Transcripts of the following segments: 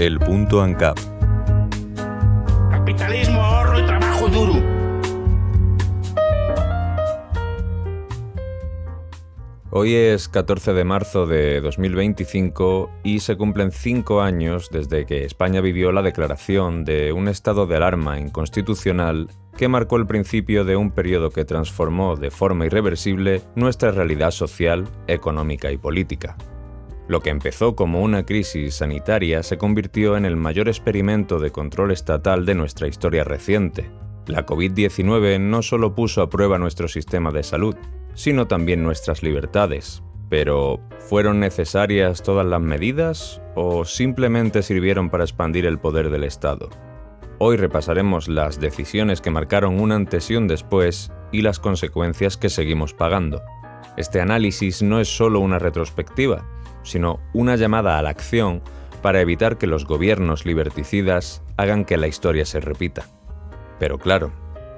El punto ANCAP. Capitalismo, ahorro y trabajo duro. Hoy es 14 de marzo de 2025 y se cumplen 5 años desde que España vivió la declaración de un estado de alarma inconstitucional que marcó el principio de un periodo que transformó de forma irreversible nuestra realidad social, económica y política. Lo que empezó como una crisis sanitaria se convirtió en el mayor experimento de control estatal de nuestra historia reciente. La COVID-19 no solo puso a prueba nuestro sistema de salud, sino también nuestras libertades. Pero, ¿fueron necesarias todas las medidas o simplemente sirvieron para expandir el poder del Estado? Hoy repasaremos las decisiones que marcaron un antes y un después y las consecuencias que seguimos pagando. Este análisis no es solo una retrospectiva, sino una llamada a la acción para evitar que los gobiernos liberticidas hagan que la historia se repita. Pero claro,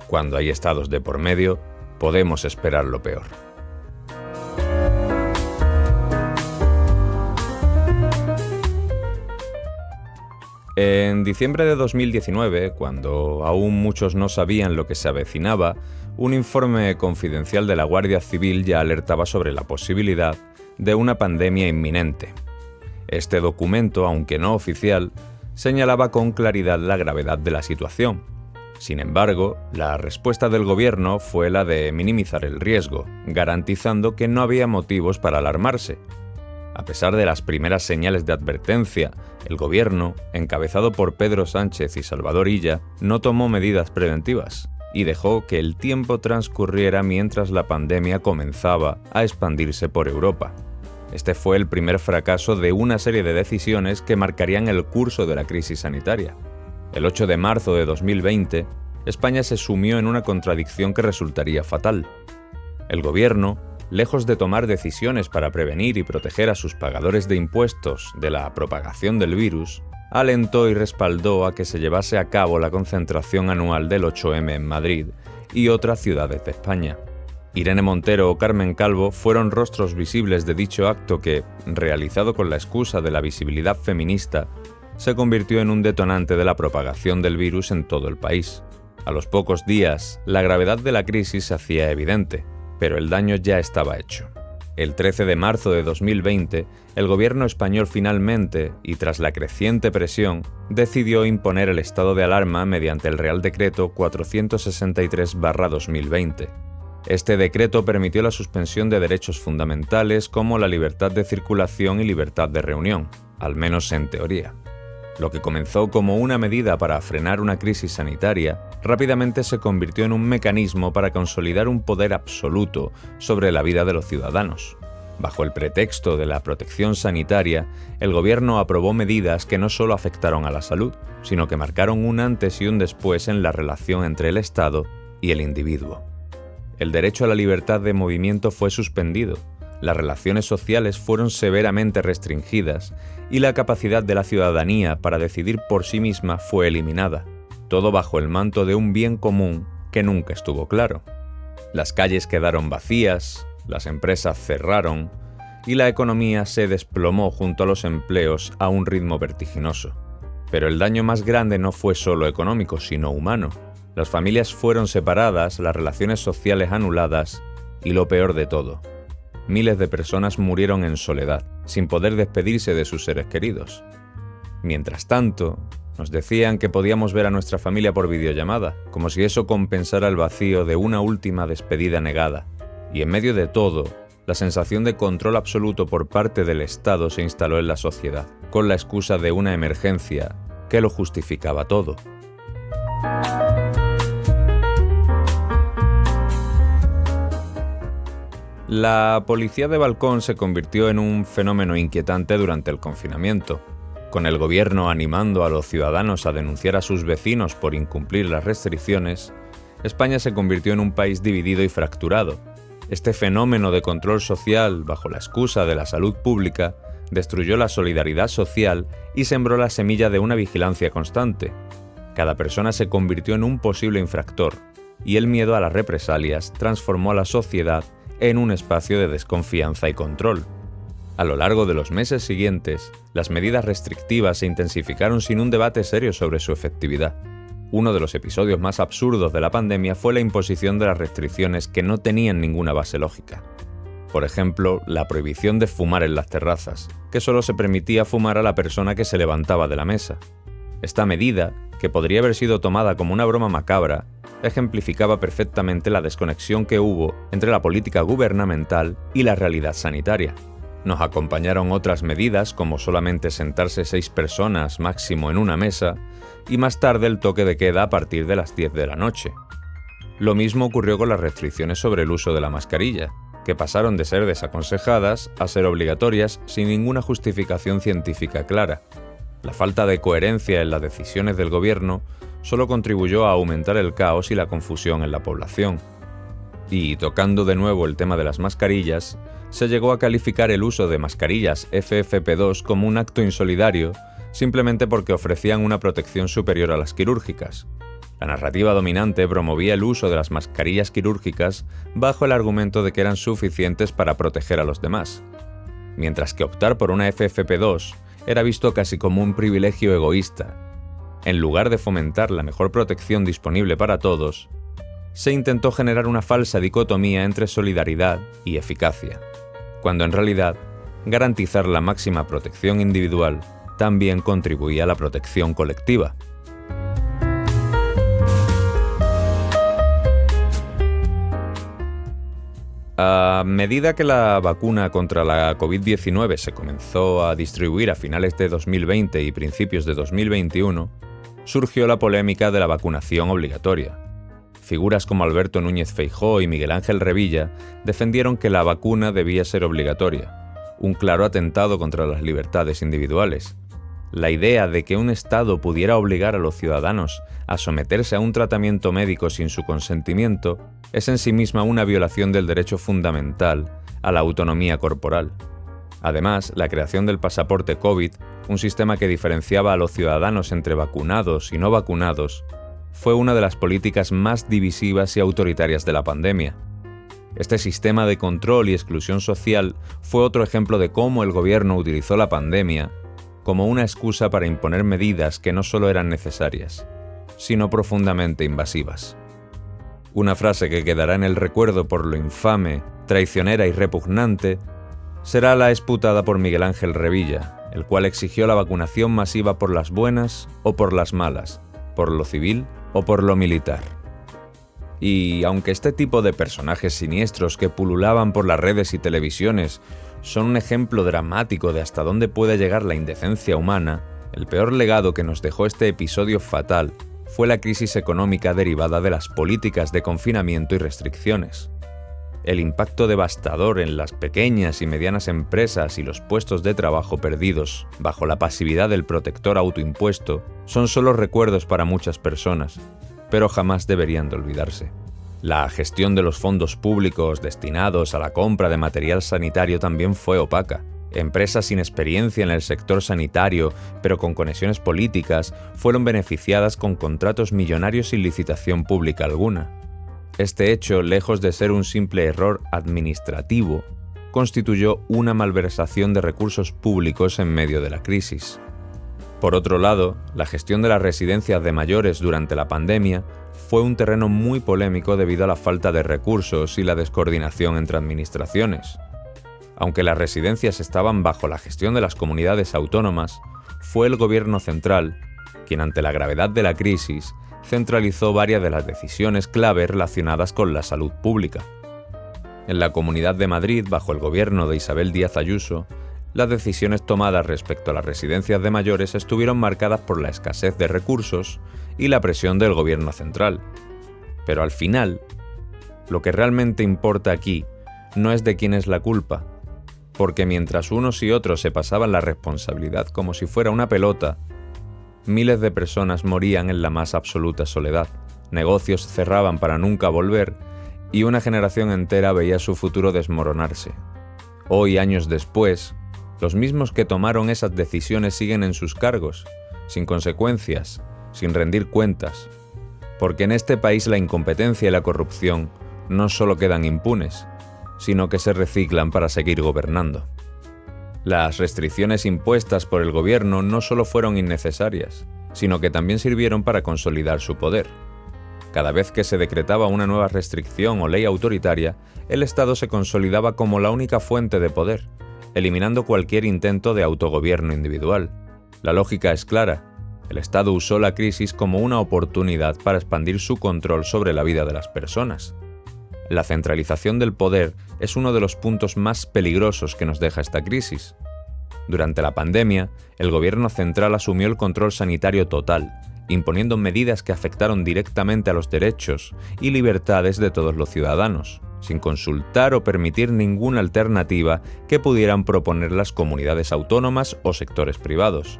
cuando hay estados de por medio, podemos esperar lo peor. En diciembre de 2019, cuando aún muchos no sabían lo que se avecinaba, un informe confidencial de la Guardia Civil ya alertaba sobre la posibilidad de una pandemia inminente. Este documento, aunque no oficial, señalaba con claridad la gravedad de la situación. Sin embargo, la respuesta del gobierno fue la de minimizar el riesgo, garantizando que no había motivos para alarmarse. A pesar de las primeras señales de advertencia, el gobierno, encabezado por Pedro Sánchez y Salvador Illa, no tomó medidas preventivas y dejó que el tiempo transcurriera mientras la pandemia comenzaba a expandirse por Europa. Este fue el primer fracaso de una serie de decisiones que marcarían el curso de la crisis sanitaria. El 8 de marzo de 2020, España se sumió en una contradicción que resultaría fatal. El gobierno, lejos de tomar decisiones para prevenir y proteger a sus pagadores de impuestos de la propagación del virus, alentó y respaldó a que se llevase a cabo la concentración anual del 8M en Madrid y otras ciudades de España. Irene Montero o Carmen Calvo fueron rostros visibles de dicho acto que, realizado con la excusa de la visibilidad feminista, se convirtió en un detonante de la propagación del virus en todo el país. A los pocos días, la gravedad de la crisis se hacía evidente, pero el daño ya estaba hecho. El 13 de marzo de 2020, el gobierno español finalmente, y tras la creciente presión, decidió imponer el estado de alarma mediante el Real Decreto 463/2020. Este decreto permitió la suspensión de derechos fundamentales como la libertad de circulación y libertad de reunión, al menos en teoría. Lo que comenzó como una medida para frenar una crisis sanitaria, rápidamente se convirtió en un mecanismo para consolidar un poder absoluto sobre la vida de los ciudadanos. Bajo el pretexto de la protección sanitaria, el gobierno aprobó medidas que no solo afectaron a la salud, sino que marcaron un antes y un después en la relación entre el Estado y el individuo. El derecho a la libertad de movimiento fue suspendido, las relaciones sociales fueron severamente restringidas y la capacidad de la ciudadanía para decidir por sí misma fue eliminada, todo bajo el manto de un bien común que nunca estuvo claro. Las calles quedaron vacías, las empresas cerraron y la economía se desplomó junto a los empleos a un ritmo vertiginoso. Pero el daño más grande no fue solo económico, sino humano. Las familias fueron separadas, las relaciones sociales anuladas y lo peor de todo, miles de personas murieron en soledad, sin poder despedirse de sus seres queridos. Mientras tanto, nos decían que podíamos ver a nuestra familia por videollamada, como si eso compensara el vacío de una última despedida negada. Y en medio de todo, la sensación de control absoluto por parte del Estado se instaló en la sociedad, con la excusa de una emergencia que lo justificaba todo. La policía de balcón se convirtió en un fenómeno inquietante durante el confinamiento. Con el gobierno animando a los ciudadanos a denunciar a sus vecinos por incumplir las restricciones, España se convirtió en un país dividido y fracturado. Este fenómeno de control social, bajo la excusa de la salud pública, destruyó la solidaridad social y sembró la semilla de una vigilancia constante. Cada persona se convirtió en un posible infractor, y el miedo a las represalias transformó a la sociedad en un espacio de desconfianza y control. A lo largo de los meses siguientes, las medidas restrictivas se intensificaron sin un debate serio sobre su efectividad. Uno de los episodios más absurdos de la pandemia fue la imposición de las restricciones que no tenían ninguna base lógica. Por ejemplo, la prohibición de fumar en las terrazas, que solo se permitía fumar a la persona que se levantaba de la mesa. Esta medida, que podría haber sido tomada como una broma macabra, ejemplificaba perfectamente la desconexión que hubo entre la política gubernamental y la realidad sanitaria. Nos acompañaron otras medidas como solamente sentarse 6 personas máximo en una mesa y más tarde el toque de queda a partir de las 10 de la noche. Lo mismo ocurrió con las restricciones sobre el uso de la mascarilla, que pasaron de ser desaconsejadas a ser obligatorias sin ninguna justificación científica clara. La falta de coherencia en las decisiones del gobierno solo contribuyó a aumentar el caos y la confusión en la población. Y tocando de nuevo el tema de las mascarillas, se llegó a calificar el uso de mascarillas FFP2 como un acto insolidario, simplemente porque ofrecían una protección superior a las quirúrgicas. La narrativa dominante promovía el uso de las mascarillas quirúrgicas bajo el argumento de que eran suficientes para proteger a los demás, mientras que optar por una FFP2 era visto casi como un privilegio egoísta. En lugar de fomentar la mejor protección disponible para todos, se intentó generar una falsa dicotomía entre solidaridad y eficacia, cuando en realidad garantizar la máxima protección individual también contribuía a la protección colectiva. A medida que la vacuna contra la COVID-19 se comenzó a distribuir a finales de 2020 y principios de 2021, surgió la polémica de la vacunación obligatoria. Figuras como Alberto Núñez Feijóo y Miguel Ángel Revilla defendieron que la vacuna debía ser obligatoria, un claro atentado contra las libertades individuales. La idea de que un Estado pudiera obligar a los ciudadanos a someterse a un tratamiento médico sin su consentimiento es en sí misma una violación del derecho fundamental a la autonomía corporal. Además, la creación del pasaporte COVID, un sistema que diferenciaba a los ciudadanos entre vacunados y no vacunados, fue una de las políticas más divisivas y autoritarias de la pandemia. Este sistema de control y exclusión social fue otro ejemplo de cómo el gobierno utilizó la pandemia como una excusa para imponer medidas que no solo eran necesarias, sino profundamente invasivas. Una frase que quedará en el recuerdo por lo infame, traicionera y repugnante será la exputada por Miguel Ángel Revilla, el cual exigió la vacunación masiva por las buenas o por las malas, por lo civil o por lo militar. Y aunque este tipo de personajes siniestros que pululaban por las redes y televisiones son un ejemplo dramático de hasta dónde puede llegar la indecencia humana, el peor legado que nos dejó este episodio fatal fue la crisis económica derivada de las políticas de confinamiento y restricciones. El impacto devastador en las pequeñas y medianas empresas y los puestos de trabajo perdidos bajo la pasividad del protector autoimpuesto son solo recuerdos para muchas personas, pero jamás deberían de olvidarse. La gestión de los fondos públicos destinados a la compra de material sanitario también fue opaca. Empresas sin experiencia en el sector sanitario, pero con conexiones políticas, fueron beneficiadas con contratos millonarios sin licitación pública alguna. Este hecho, lejos de ser un simple error administrativo, constituyó una malversación de recursos públicos en medio de la crisis. Por otro lado, la gestión de las residencias de mayores durante la pandemia fue un terreno muy polémico debido a la falta de recursos y la descoordinación entre administraciones. Aunque las residencias estaban bajo la gestión de las comunidades autónomas, fue el gobierno central quien, ante la gravedad de la crisis, centralizó varias de las decisiones clave relacionadas con la salud pública. En la Comunidad de Madrid, bajo el gobierno de Isabel Díaz Ayuso, las decisiones tomadas respecto a las residencias de mayores estuvieron marcadas por la escasez de recursos y la presión del gobierno central. Pero al final, lo que realmente importa aquí no es de quién es la culpa, porque mientras unos y otros se pasaban la responsabilidad como si fuera una pelota, miles de personas morían en la más absoluta soledad, negocios cerraban para nunca volver y una generación entera veía su futuro desmoronarse. Hoy, años después, los mismos que tomaron esas decisiones siguen en sus cargos, sin consecuencias, sin rendir cuentas, porque en este país la incompetencia y la corrupción no solo quedan impunes, sino que se reciclan para seguir gobernando. Las restricciones impuestas por el gobierno no solo fueron innecesarias, sino que también sirvieron para consolidar su poder. Cada vez que se decretaba una nueva restricción o ley autoritaria, el Estado se consolidaba como la única fuente de poder, eliminando cualquier intento de autogobierno individual. La lógica es clara. El Estado usó la crisis como una oportunidad para expandir su control sobre la vida de las personas. La centralización del poder es uno de los puntos más peligrosos que nos deja esta crisis. Durante la pandemia, el gobierno central asumió el control sanitario total, imponiendo medidas que afectaron directamente a los derechos y libertades de todos los ciudadanos, sin consultar o permitir ninguna alternativa que pudieran proponer las comunidades autónomas o sectores privados.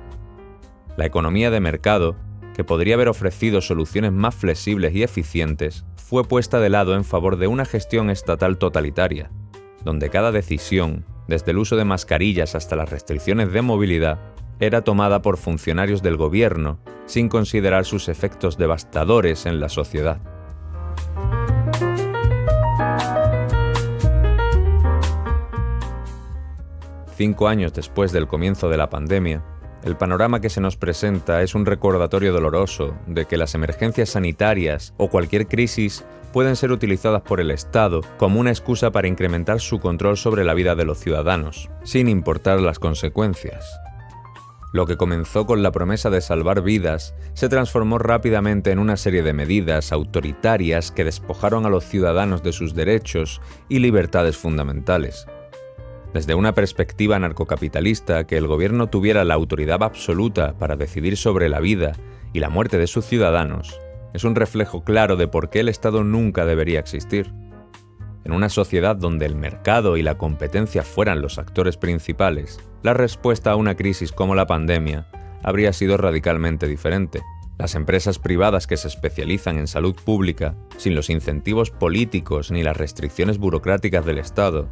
La economía de mercado, que podría haber ofrecido soluciones más flexibles y eficientes, fue puesta de lado en favor de una gestión estatal totalitaria, donde cada decisión, desde el uso de mascarillas hasta las restricciones de movilidad, era tomada por funcionarios del gobierno, sin considerar sus efectos devastadores en la sociedad. Cinco años después del comienzo de la pandemia, el panorama que se nos presenta es un recordatorio doloroso de que las emergencias sanitarias o cualquier crisis pueden ser utilizadas por el Estado como una excusa para incrementar su control sobre la vida de los ciudadanos, sin importar las consecuencias. Lo que comenzó con la promesa de salvar vidas se transformó rápidamente en una serie de medidas autoritarias que despojaron a los ciudadanos de sus derechos y libertades fundamentales. Desde una perspectiva anarcocapitalista, que el gobierno tuviera la autoridad absoluta para decidir sobre la vida y la muerte de sus ciudadanos, es un reflejo claro de por qué el Estado nunca debería existir. En una sociedad donde el mercado y la competencia fueran los actores principales, la respuesta a una crisis como la pandemia habría sido radicalmente diferente. Las empresas privadas que se especializan en salud pública, sin los incentivos políticos ni las restricciones burocráticas del Estado,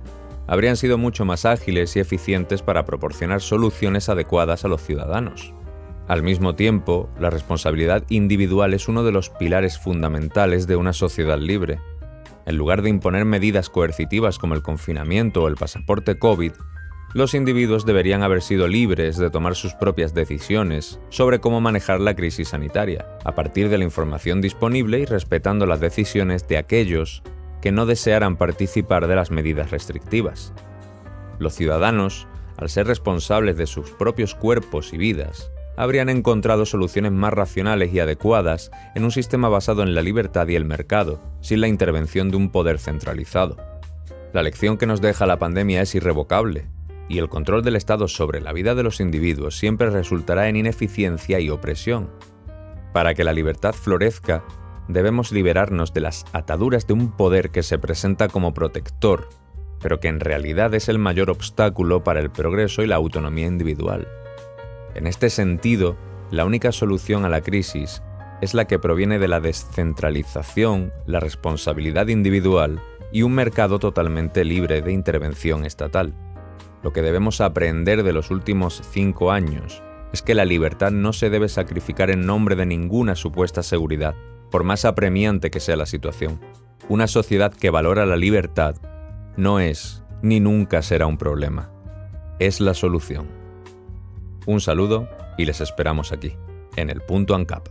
habrían sido mucho más ágiles y eficientes para proporcionar soluciones adecuadas a los ciudadanos. Al mismo tiempo, la responsabilidad individual es uno de los pilares fundamentales de una sociedad libre. En lugar de imponer medidas coercitivas como el confinamiento o el pasaporte COVID, los individuos deberían haber sido libres de tomar sus propias decisiones sobre cómo manejar la crisis sanitaria, a partir de la información disponible y respetando las decisiones de aquellos que no desearan participar de las medidas restrictivas. Los ciudadanos, al ser responsables de sus propios cuerpos y vidas, habrían encontrado soluciones más racionales y adecuadas en un sistema basado en la libertad y el mercado, sin la intervención de un poder centralizado. La lección que nos deja la pandemia es irrevocable, y el control del Estado sobre la vida de los individuos siempre resultará en ineficiencia y opresión. Para que la libertad florezca, debemos liberarnos de las ataduras de un poder que se presenta como protector, pero que en realidad es el mayor obstáculo para el progreso y la autonomía individual. En este sentido, la única solución a la crisis es la que proviene de la descentralización, la responsabilidad individual y un mercado totalmente libre de intervención estatal. Lo que debemos aprender de los últimos 5 años es que la libertad no se debe sacrificar en nombre de ninguna supuesta seguridad, por más apremiante que sea la situación. Una sociedad que valora la libertad no es ni nunca será un problema. Es la solución. Un saludo y les esperamos aquí, en el Punto ANCAP.